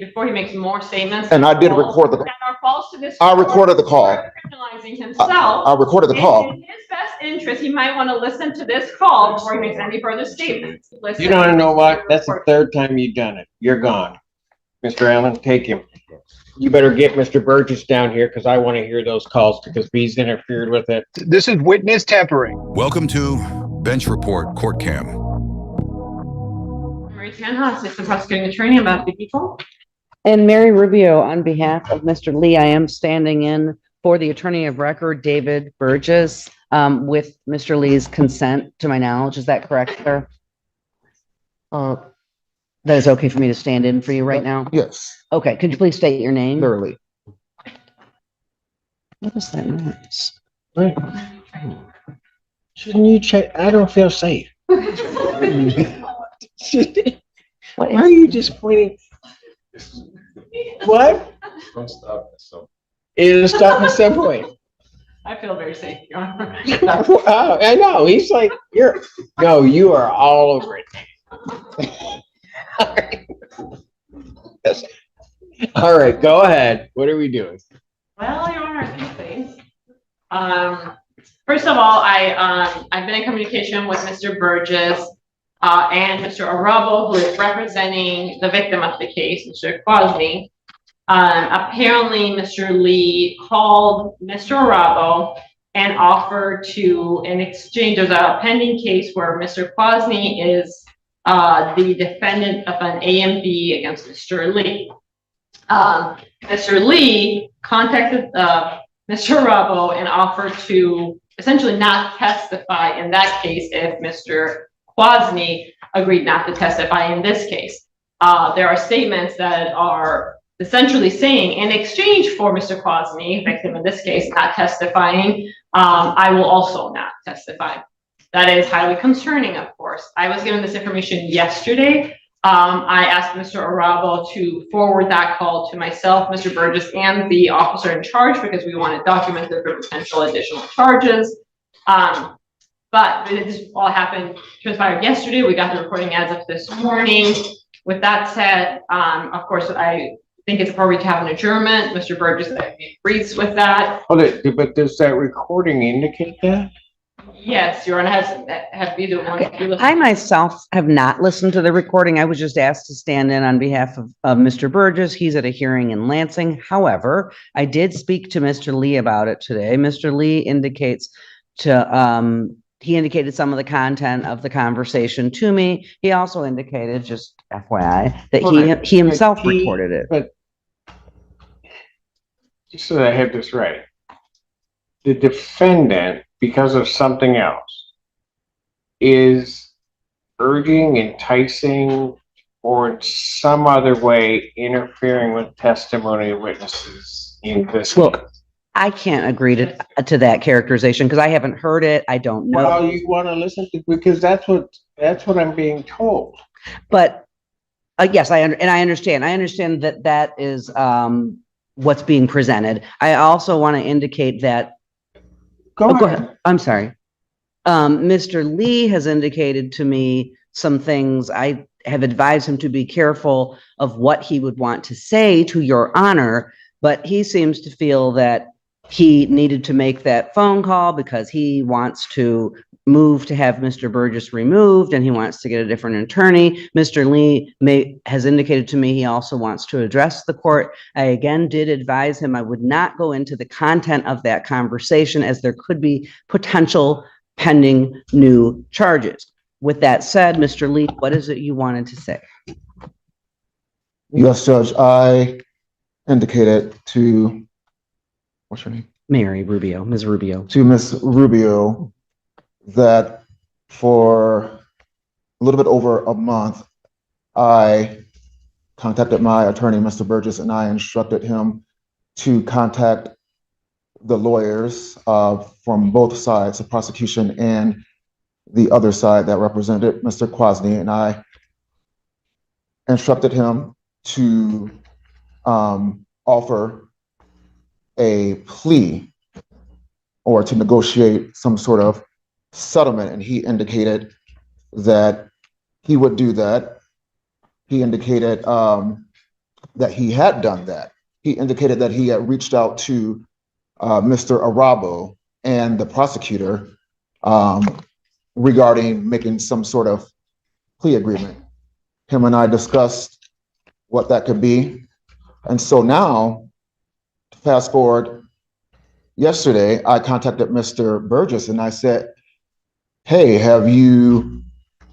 before he makes more statements. And I did record the call. That are false to this. I recorded the call. Criminalizing himself. I recorded the call. In his best interest, he might want to listen to this call before he makes any further statements. You don't know what? That's the third time you've done it. You're gone. Mr. Allen, take him. You better get Mr. Burgess down here because I want to hear those calls because he's interfered with it. This is witness tampering. Welcome to Bench Report Court Cam. Marie Tanha, Assistant Prosecuting Attorney about the people. And Mary Rubio, on behalf of Mr. Lee, I am standing in for the attorney of record, David Burgess, with Mr. Lee's consent, to my knowledge. Is that correct, sir? That is okay for me to stand in for you right now? Yes. Okay, could you please state your name? Literally. What is that noise? Shouldn't you check? I don't feel safe. Why are you just pointing? What? Don't stop at some. It'll stop at some point. I feel very safe. Wow, I know. He's like, you are all over it. Yes. All right, go ahead. What are we doing? Well, Your Honor, a few things. First of all, I've been in communication with Mr. Burgess and Mr. Arabo, who is representing the victim of the case, Mr. Quasny. Apparently, Mr. Lee called Mr. Arabo and offered to, in exchange, there's a pending case where Mr. Quasny is the defendant of an AMV against Mr. Lee. Mr. Lee contacted Mr. Arabo and offered to essentially not testify in that case if Mr. Quasny agreed not to testify in this case. There are statements that are essentially saying, in exchange for Mr. Quasny, victim in this case, not testifying, I will also not testify. That is highly concerning, of course. I was given this information yesterday. I asked Mr. Arabo to forward that call to myself, Mr. Burgess, and the officer in charge because we want it documented for potential additional charges. But this all transpired yesterday. We got the recording as of this morning. With that said, of course, I think it's appropriate to have an adjournment. Mr. Burgess agrees with that. But does that recording indicate that? Yes, Your Honor, have either one. Okay. I myself have not listened to the recording. I was just asked to stand in on behalf of Mr. Burgess. He's at a hearing in Lansing. However, I did speak to Mr. Lee about it today. Mr. Lee indicated some of the content of the conversation to me. He also indicated, just FYI, that he himself recorded it. But just so that I have this right, the defendant, because of something else, is urging, enticing, or in some other way interfering with testimony of witnesses in this case. I can't agree to that characterization because I haven't heard it. I don't know. Well, you want to listen to, because that's what I'm being told. But yes, I understand. I understand that is what's being presented. I also want to indicate that. Go ahead. I'm sorry. Mr. Lee has indicated to me some things. I have advised him to be careful of what he would want to say to Your Honor, but he seems to feel that he needed to make that phone call because he wants to move to have Mr. Burgess removed and he wants to get a different attorney. Mr. Lee has indicated to me he also wants to address the court. I again did advise him I would not go into the content of that conversation as there could be potential pending new charges. With that said, Mr. Lee, what is it you wanted to say? Yes, Judge. I indicated to, what's her name? Mary Rubio, Ms. Rubio. To Ms. Rubio that for a little bit over a month, I contacted my attorney, Mr. Burgess, and I instructed him to contact the lawyers from both sides, the prosecution and the other side that represented Mr. Quasny, and I instructed him to offer a plea or to negotiate some sort of settlement, and he indicated that he would do that. He indicated that he had done that. He indicated that he had reached out to Mr. Arabo and the prosecutor regarding making some sort of plea agreement. Him and I discussed what that could be. And so now, fast forward, yesterday, I contacted Mr. Burgess and I said, hey, have you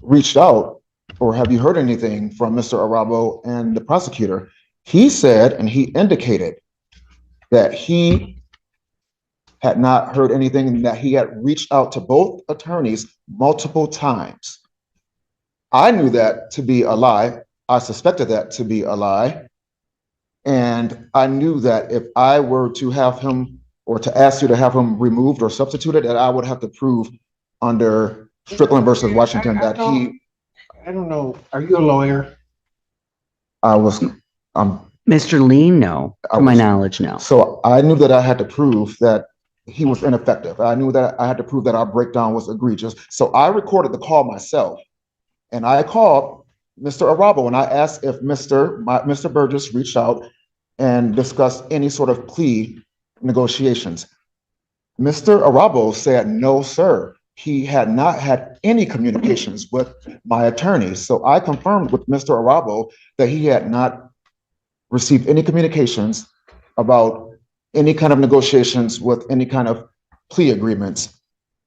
reached out or have you heard anything from Mr. Arabo and the prosecutor? He said, and he indicated that he had not heard anything and that he had reached out to both attorneys multiple times. I knew that to be a lie. I suspected that to be a lie. And I knew that if I were to have him or to ask you to have him removed or substituted, that I would have to prove under Strickland versus Washington that he. I don't know. Are you a lawyer? I was, Mr. Lee, no. To my knowledge, no. So I knew that I had to prove that he was ineffective. I knew that I had to prove that our breakdown was egregious. So I recorded the call myself. And I called Mr. Arabo and I asked if Mr. Burgess reached out and discussed any sort of plea negotiations. Mr. Arabo said, no, sir. He had not had any communications with my attorney. So I confirmed with Mr. Arabo that he had not received any communications about any kind of negotiations with any kind of plea agreements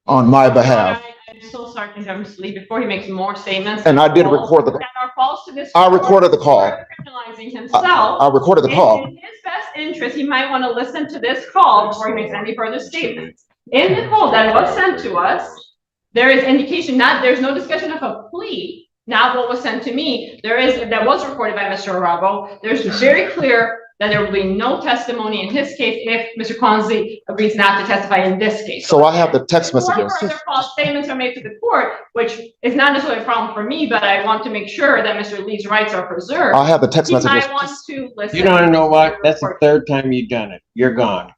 on my behalf. I'm so sorry to interrupt Mr. Lee before he makes more statements. And I did record the. That are false to this. I recorded the call. Criminalizing himself. I recorded the call. In his best interest, he might want to listen to this call before he makes any further statements. In the call that was sent to us, there is indication there's no discussion of a plea. Not what was sent to me. That was recorded by Mr. Arabo. There's very clear that there will be no testimony in his case if Mr. Kwanzi agrees not to testify in this case. So I have the text messages. Further false statements are made to the court, which is not necessarily a problem for me, but I want to make sure that Mr. Lee's rights are preserved. I have the text messages. I want to listen. You don't know what? That's the third time you've done it. You're gone.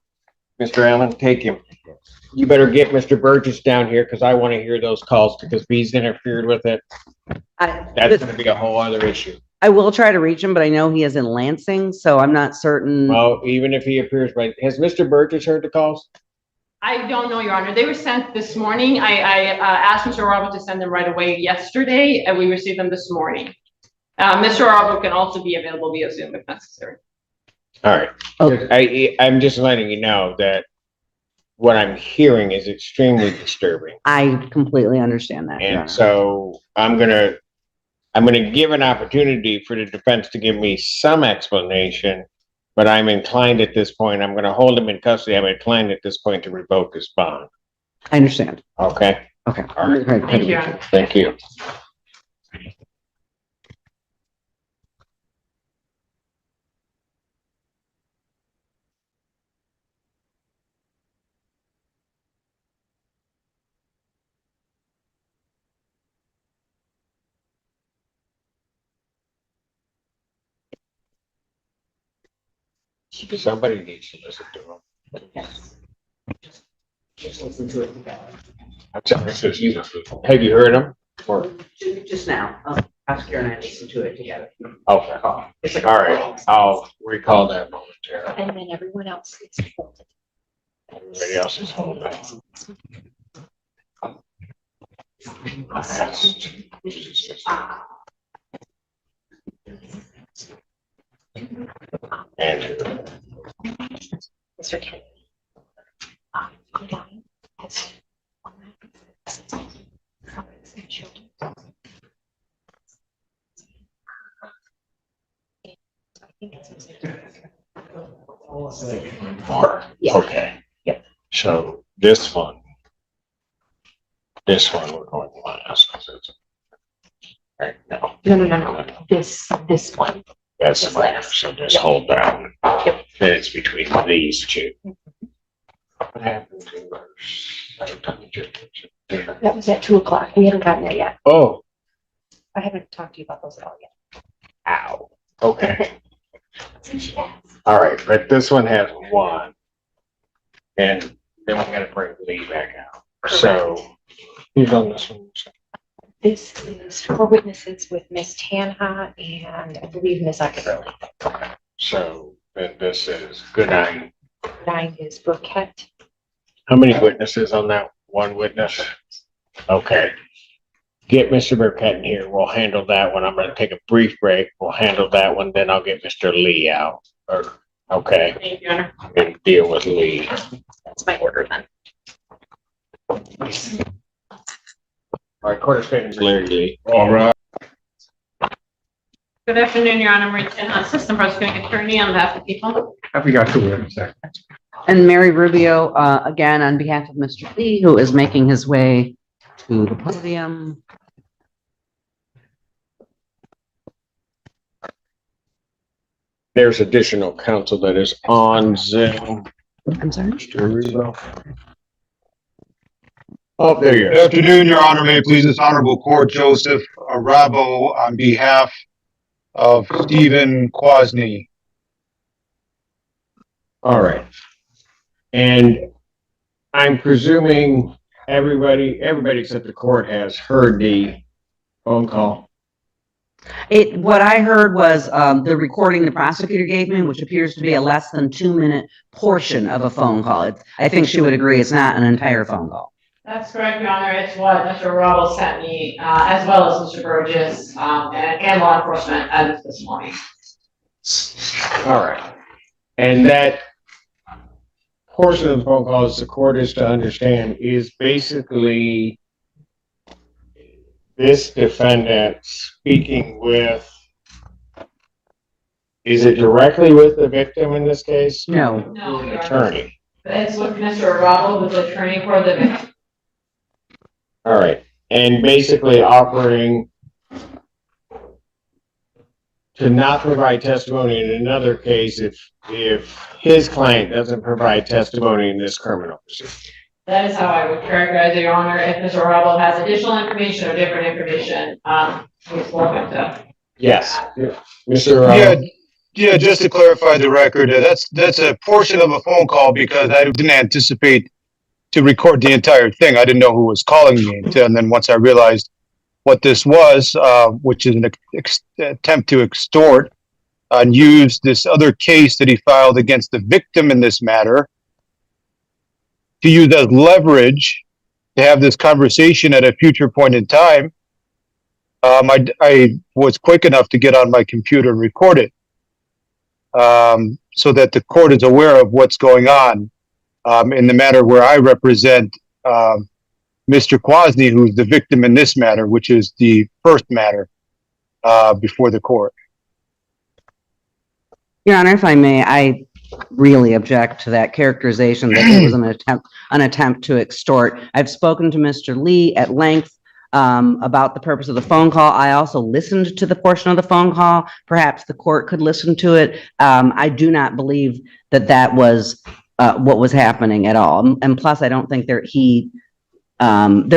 Mr. Allen, take him. You better get Mr. Burgess down here because I want to hear those calls because if he's interfered with it, that's going to be a whole other issue. I will try to reach him, but I know he is in Lansing, so I'm not certain. Well, even if he appears, but has Mr. Burgess heard the calls? I don't know, Your Honor. They were sent this morning. I asked Mr. Arabo to send them right away yesterday, and we received them this morning. Mr. Arabo can also be available via Zoom if necessary. All right. Okay. I'm just letting you know that what I'm hearing is extremely disturbing. I completely understand that. Your And Honor. so I'm gonna give an opportunity for the defense to give me some explanation, but I'm inclined at this point, I'm gonna hold him in custody. I'm inclined at this point to revoke his bond. I understand. Okay? Okay. All right. Thank you, Your Honor. Thank you. Somebody needs to listen to him. Yes. Just listen to it together. Have you heard him? Or, Just now. Prosecutor and I listened to it together. okay. It's like All right, I'll recall that momentarily. And then everyone else gets folded. Everybody else is holding. Andrew. Mr. Kennedy. Go down. That's one I think it's Four. Yeah. Okay. Yep. So this one we're going last. Right, no. No. This one. That's This fine. last. So just hold down. Yep. It's between these two. What happened to That was at 2:00. We haven't gotten there yet. Oh, I haven't talked to you about those at all yet. ow. Okay. All right, but this one has one. And then we gotta bring Lee back out. So who's on this one? This is 4 witnesses with Miss Tanha and I believe Miss Ackerley. So then this is good night. 9 is Burkett. How many witnesses on that? One witness? Okay. Get Mr. Burkett in here. We'll handle that one. I'm gonna take a brief break. We'll handle that one, then I'll get Mr. Lee out. Okay, Thank you, Your Honor. and deal with Lee. That's my order then. All right, Court of State, Larry Lee. All right. Good afternoon, Your Honor. Marie, Assistant Prosecuting Attorney on behalf of the people. I forgot to wait a second. And Mary Rubio, again, on behalf of Mr. Lee, who is making his way to the podium. There's additional counsel that is on Zoom. I'm sorry? Mr. Rubio. Oh, there you Good go. afternoon, Your Honor. May it please this honorable court, Joseph Arabo on behalf of Stephen Quasny. All right. And I'm presuming everybody except the court has heard the phone call. What I heard was, the recording the prosecutor gave me, which appears to be a less than 2-minute portion of a phone call. I think she would agree it's not an entire phone call. That's correct, Your Honor. It's what Mr. Russell sent me, as well as Mr. Burgess, and law enforcement as of this morning. All right. And that portion of the phone call, as the court is to understand, is basically this defendant speaking with, is it directly with the victim in this case? No. No, An Your Honor. attorney. It's with Mr. Russell, who's the attorney for the victim. All right. And basically offering to not provide testimony in another case if his client doesn't provide testimony in this criminal proceeding. That is how I would characterize it, Your Honor. If Mr. Russell has additional information or different information, he's welcome to. Yes. Mr. Yeah, just to clarify the record, that's a portion of a phone call because I didn't anticipate to record the entire thing. I didn't know who was calling me. And then once I realized what this was, which is an attempt to extort and use this other case that he filed against the victim in this matter to use as leverage to have this conversation at a future point in time, I was quick enough to get on my computer and record it, so that the court is aware of what's going on in the matter where I represent Mr. Quasny, who's the victim in this matter, which is the first matter before the court. Your Honor, if I may, I really object to that characterization that it was an attempt to extort. I've spoken to Mr. Lee at length about the purpose of the phone call. I also listened to the portion of the phone call. Perhaps the court could listen to it. I do not believe that was what was happening at all. And plus, I don't think there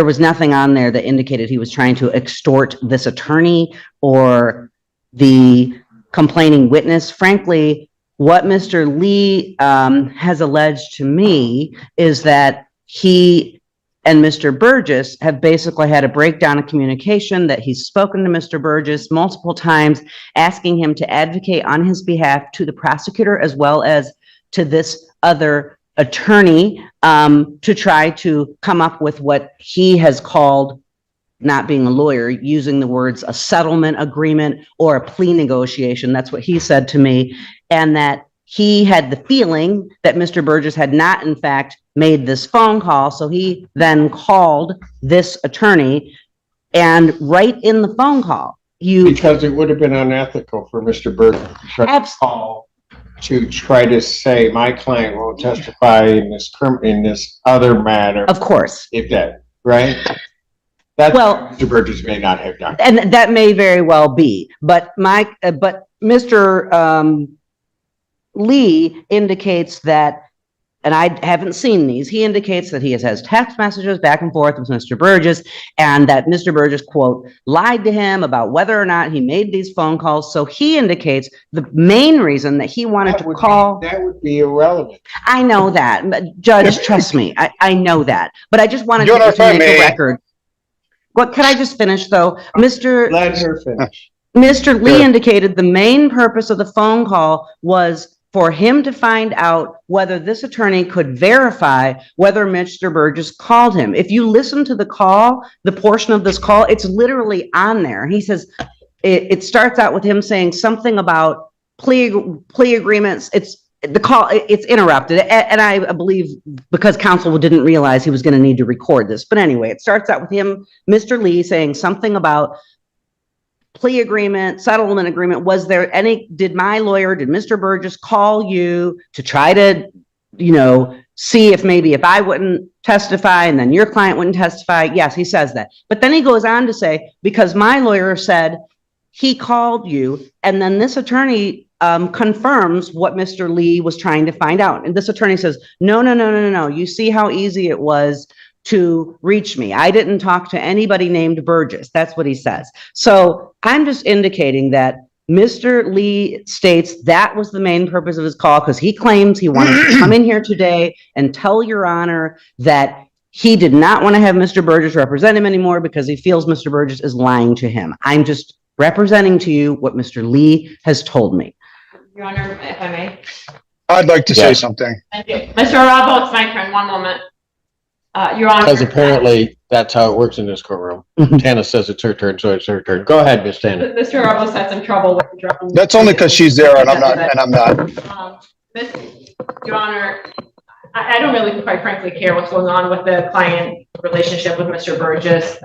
was nothing on there that indicated he was trying to extort this attorney or the complaining witness. Frankly, what Mr. Lee has alleged to me is that he and Mr. Burgess have basically had a breakdown of communication, that he's spoken to Mr. Burgess multiple times, asking him to advocate on his behalf to the prosecutor as well as to this other attorney to try to come up with what he has called, not being a lawyer, using the words a settlement agreement or a plea negotiation. That's what he said to me. And that he had the feeling that Mr. Burgess had not, in fact, made this phone call. So he then called this attorney, and right in the phone call, Because it would have been unethical for Mr. Burgess to try to call to try to say my client won't testify in this other matter. Of course. If that, right? That's Well, what Mr. Burgess may not have done. and that may very well be, but Mr. Lee indicates that, and I haven't seen these, he indicates that he has text messages back and forth with Mr. Burgess, and that Mr. Burgess, quote, lied to him about whether or not he made these phone calls. So he indicates the main reason that he wanted to call. That would be irrelevant. I know that, but Judge, trust me, I know that, but I just wanted Your Honor, to if I make a may. record. What, can I just finish though? Let her finish. Mr. Lee Sure. indicated the main purpose of the phone call was for him to find out whether this attorney could verify whether Mr. Burgess called him. If you listen to the call, the portion of this call, it's literally on there. He says, it starts out with him saying something about plea agreements. It's interrupted. And I believe because counsel didn't realize he was going to need to record this. But anyway, it starts out with him, Mr. Lee, saying something about plea agreement, settlement agreement. Did Mr. Burgess call you to try to, see if I wouldn't testify and then your client wouldn't testify? Yes, he says that. But then he goes on to say, because my lawyer said he called you, and then this attorney confirms what Mr. Lee was trying to find out. And this attorney says, no. You see how easy it was to reach me. I didn't talk to anybody named Burgess. That's what he says. So I'm just indicating that Mr. Lee states that was the main purpose of his call, because he claims he wanted to come in here today and tell Your Honor that he did not want to have Mr. Burgess represent him anymore because he feels Mr. Burgess is lying to him. I'm just representing to you what Mr. Lee has told me. Your Honor, if I may. I'd like to say something. Thank you. Mr. Arabo, it's my turn. One moment. Your Honor. Because apparently that's how it works in this courtroom. Tana says it's her turn, so it's her turn. Go ahead, Miss Tana. Mr. Arabo had some trouble with interrupting. That's only because she's there and I'm not. Your Honor, I don't really, quite frankly, care what's going on with the client relationship with Mr. Burgess,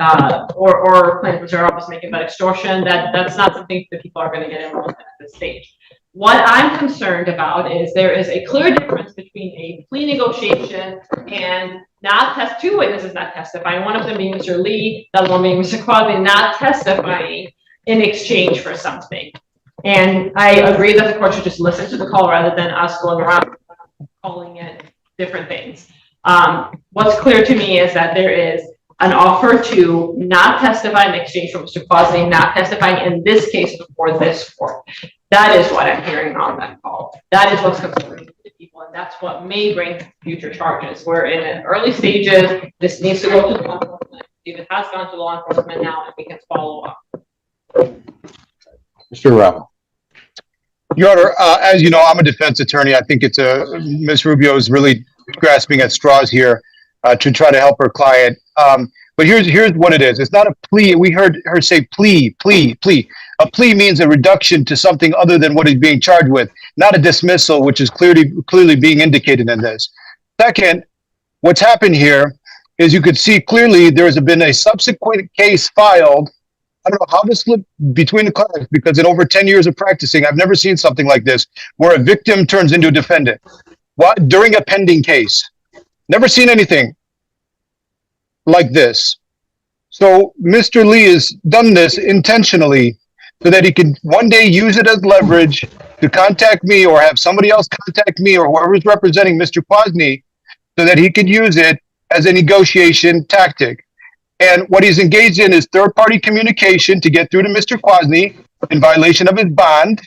or claims Mr. Arabo is making about extortion. That's not something that people are going to get involved in at this stage. What I'm concerned about is there is a clear difference between a plea negotiation and two witnesses not testifying, one of them being Mr. Lee, the other one being Mr. Quadley, not testifying in exchange for something. And I agree that the court should just listen to the call rather than us going around calling it different things. What's clear to me is that there is an offer to not testify in exchange for Mr. Quadley not testifying in this case before this court. That is what I'm hearing on that call. That is what's concerning to people, and that's what may bring future charges. We're in an early stages. This needs to go to law enforcement. It has gone to law enforcement now, and we can follow up. Mr. Rao. Your Honor, as you know, I'm a defense attorney. I think Ms. Rubio is really grasping at straws here to try to help her client. But here's what it is. It's not a plea. We heard her say plea. A plea means a reduction to something other than what he's being charged with, not a dismissal, which is clearly being indicated in this. Second, what's happened here is you could see clearly there has been a subsequent case filed. I don't know how this slipped between the cracks, because in over 10 years of practicing, I've never seen something like this, where a victim turns into a defendant. What? During a pending case. Never seen anything like this. So Mr. Lee has done this intentionally so that he can one day use it as leverage to contact me or have somebody else contact me or whoever is representing Mr. Quasny, so that he could use it as a negotiation tactic. And what he's engaged in is third-party communication to get through to Mr. Quasny in violation of his bond.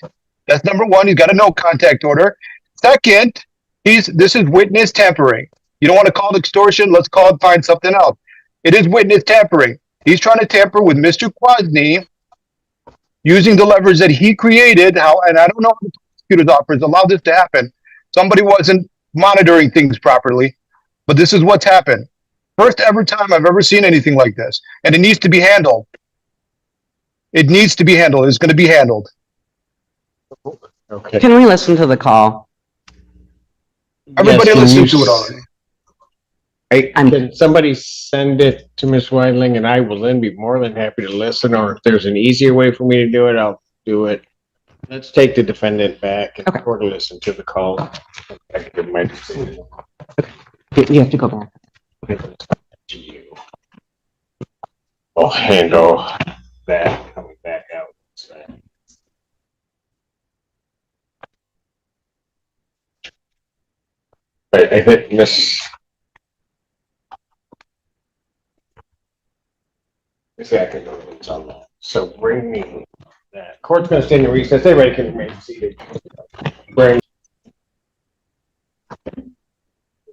That's number one. He's got a no contact order. Second, this is witness tampering. You don't want to call it extortion. Let's find something else. It is witness tampering. He's trying to tamper with Mr. Quasny using the leverage that he created. And I don't know how the prosecutor's office allowed this to happen. Somebody wasn't monitoring things properly, but this is what's happened. First ever time I've ever seen anything like this. And it needs to be handled. It needs to be handled. It's going to be handled. Okay. Can we listen to the call? Everybody Yes, listen to it already. Can somebody send it to Ms. Weidling, and I will then be more than happy to listen, or if there's an easier way for me to do it, I'll do it. Let's take the defendant back and court listen to the call. I can give my decision. You have to go back. To you. I'll handle that coming back out. I think Miss Atkins on that. So bring me that. Court's going to stand in recess. Everybody can remain seated. Bring.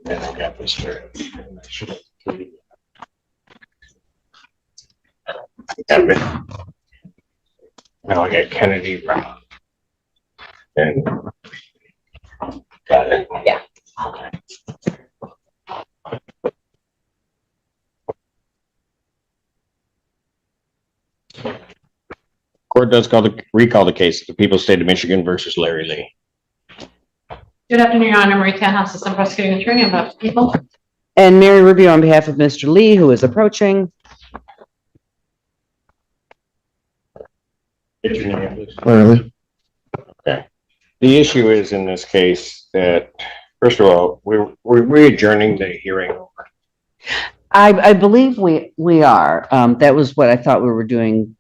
And I got this here. I should have completed that. Now I got Kennedy Brown. And got it. Yeah. Court does recall the case of the People's State of Michigan versus Larry Lee. Good afternoon, Your Honor. Marie Tan, Assistant Prosecuting Attorney on behalf of the people. And Mary Rubio on behalf of Mr. Lee, who is approaching. Get your name, please. Clearly. Okay. The issue is in this case that, first of all, we're adjourning the hearing. I believe we are. That was what I thought we were doing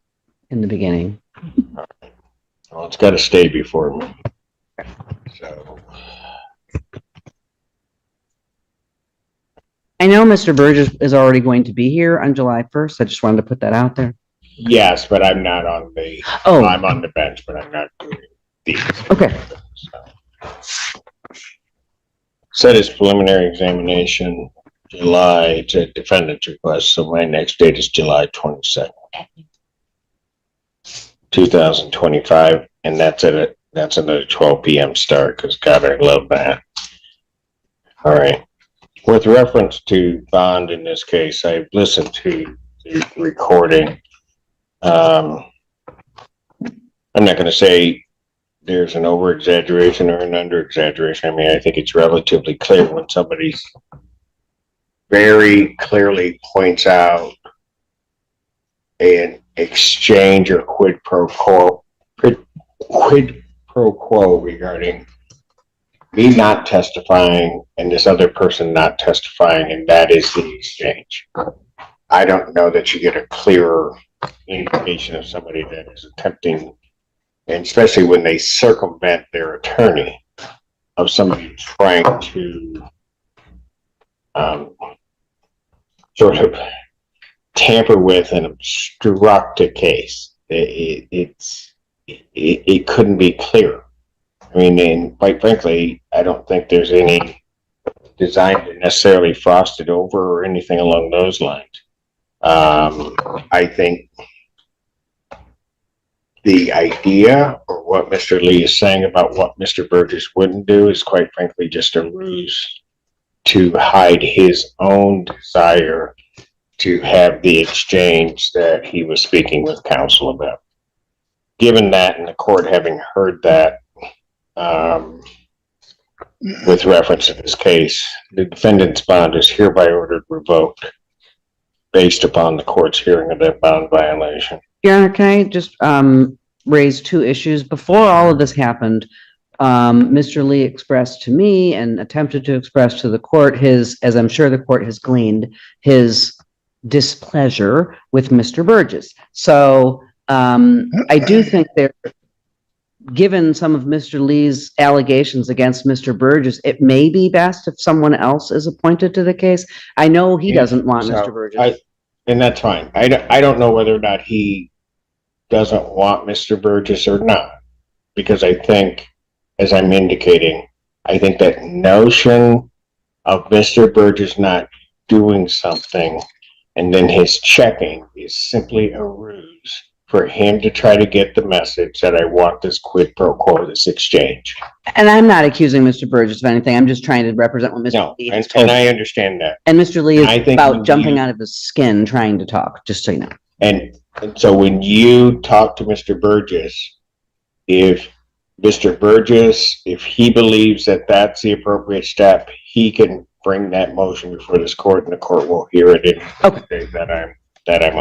in the beginning. Well, it's got to stay before me. So. I know Mr. Burgess is already going to be here on July 1st. I just wanted to put that out there. Yes, but I'm not on the, Oh, I'm on the bench, but I'm not doing these. okay. Set his preliminary examination July to defendant's request, so my next date is July 22nd, 2025, and that's another 12 p.m. start, because God, I love that. All right. With reference to bond in this case, I've listened to the recording. I'm not going to say there's an over exaggeration or an under exaggeration. I mean, I think it's relatively clear when somebody's very clearly points out an exchange or quid pro quo regarding me not testifying and this other person not testifying, and that is the exchange. I don't know that you get a clearer indication of somebody that is attempting, and especially when they circumvent their attorney, of somebody trying to sort of tamper with and obstruct a case. It couldn't be clearer. I mean, and quite frankly, I don't think there's any design to necessarily frost it over or anything along those lines. I think the idea or what Mr. Lee is saying about what Mr. Burgess wouldn't do is quite frankly just a ruse to hide his own desire to have the exchange that he was speaking with counsel about. Given that, and the court having heard that, with reference to this case, the defendant's bond is hereby ordered revoked based upon the court's hearing of that bond violation. Your Honor, can I just raise two issues? Before all of this happened, Mr. Lee expressed to me and attempted to express to the court his, as I'm sure the court has gleaned, his displeasure with Mr. Burgess. So I do think there, given some of Mr. Lee's allegations against Mr. Burgess, it may be best if someone else is appointed to the case. I know he doesn't want Mr. Burgess. And that's fine. I don't know whether or not he doesn't want Mr. Burgess or not, because I think, as I'm indicating, I think that notion of Mr. Burgess not doing something and then his checking is simply a ruse for him to try to get the message that I want this quid pro quo, this exchange. And I'm not accusing Mr. Burgess of anything. I'm just trying to represent what Mr. No, Lee has told and I me. understand that. And Mr. Lee I is think about when jumping you- out of his skin trying to talk, just so you know. And so when you talk to Mr. Burgess, if Mr. Burgess, if he believes that that's the appropriate step, he can bring that motion before this court and the court will hear it in the day that I'm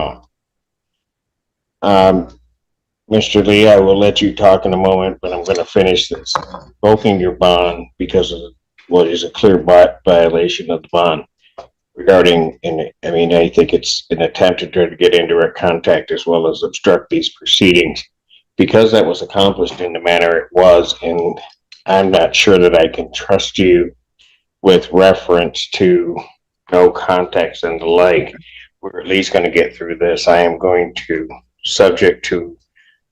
on. Mr. Lee, I will let you talk in a moment, but I'm going to finish this. Revoking your bond because of what is a clear violation of the bond regarding, I mean, I think it's an attempt to try to get indirect contact as well as obstruct these proceedings. Because that was accomplished in the manner it was, and I'm not sure that I can trust you with reference to no context and the like, we're at least going to get through this. I am going to, subject to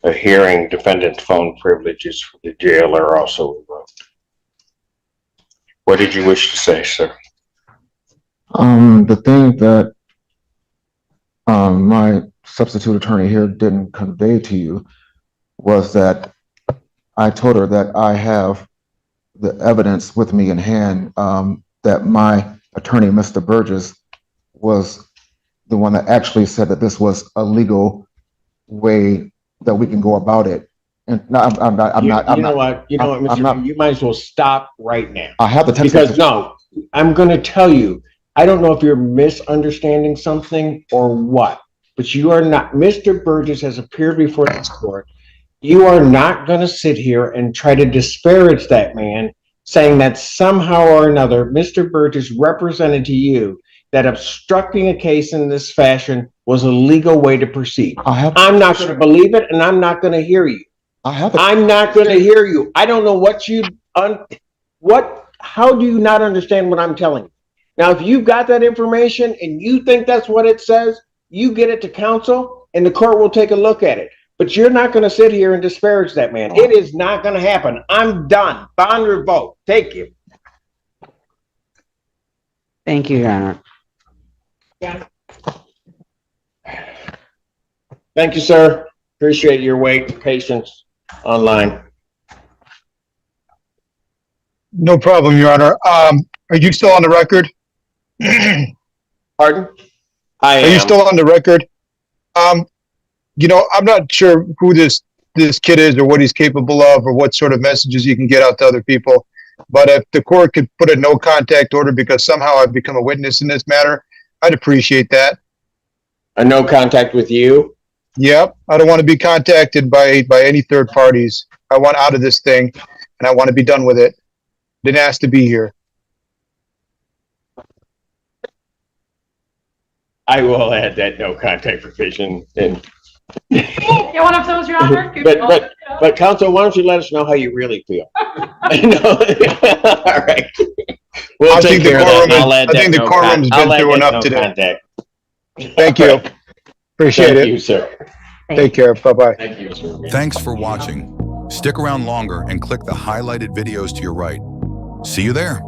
a hearing, defendant's phone privileges for the jail are also revoked. What did you wish to say, sir? The thing that my substitute attorney here didn't convey to you was that I told her that I have the evidence with me in hand, that my attorney, Mr. Burgess, was the one that actually said that this was a legal way that we can go about it. And no, I'm not. You know what, I'm Mr. not- You might as well stop right now. I have the text. Because no, I'm gonna tell you, I don't know if you're misunderstanding something or what, but you are not. Mr. Burgess has appeared before this court. You are not gonna sit here and try to disparage that man, saying that somehow or another, Mr. Burgess represented to you that obstructing a case in this fashion was a legal way to proceed. I'm not gonna believe it, and I'm not gonna hear you. I'm not gonna hear you. I don't know how do you not understand what I'm telling you? Now, if you've got that information and you think that's what it says, you get it to counsel and the court will take a look at it. But you're not gonna sit here and disparage that man. It is not gonna happen. I'm done. Bond revoked. Thank you. Thank you, Your Honor. Thank you, sir. Appreciate your wait and patience online. No problem, Your Honor. Are you still on the record? Pardon? I Are you am. still on the record? I'm not sure who this kid is or what he's capable of or what sort of messages he can get out to other people. But if the court could put a no contact order because somehow I've become a witness in this matter, I'd appreciate that. A no contact with you? Yep. I don't want to be contacted by any third parties. I want out of this thing and I want to be done with it. Didn't ask to be here. I will add that no contact provision. And Get one of those, Your Honor? but counsel, why don't you let us know how you really feel? All right. We'll I take think the care of that. courtroom And I'll add I that think the no courtroom's I'll been add through that enough no today. contact. Thank you. Appreciate Thank it. you, sir. Take care. Bye-bye. Thank you, sir. Thanks for watching. Stick around longer and click the highlighted videos to your right. See you there.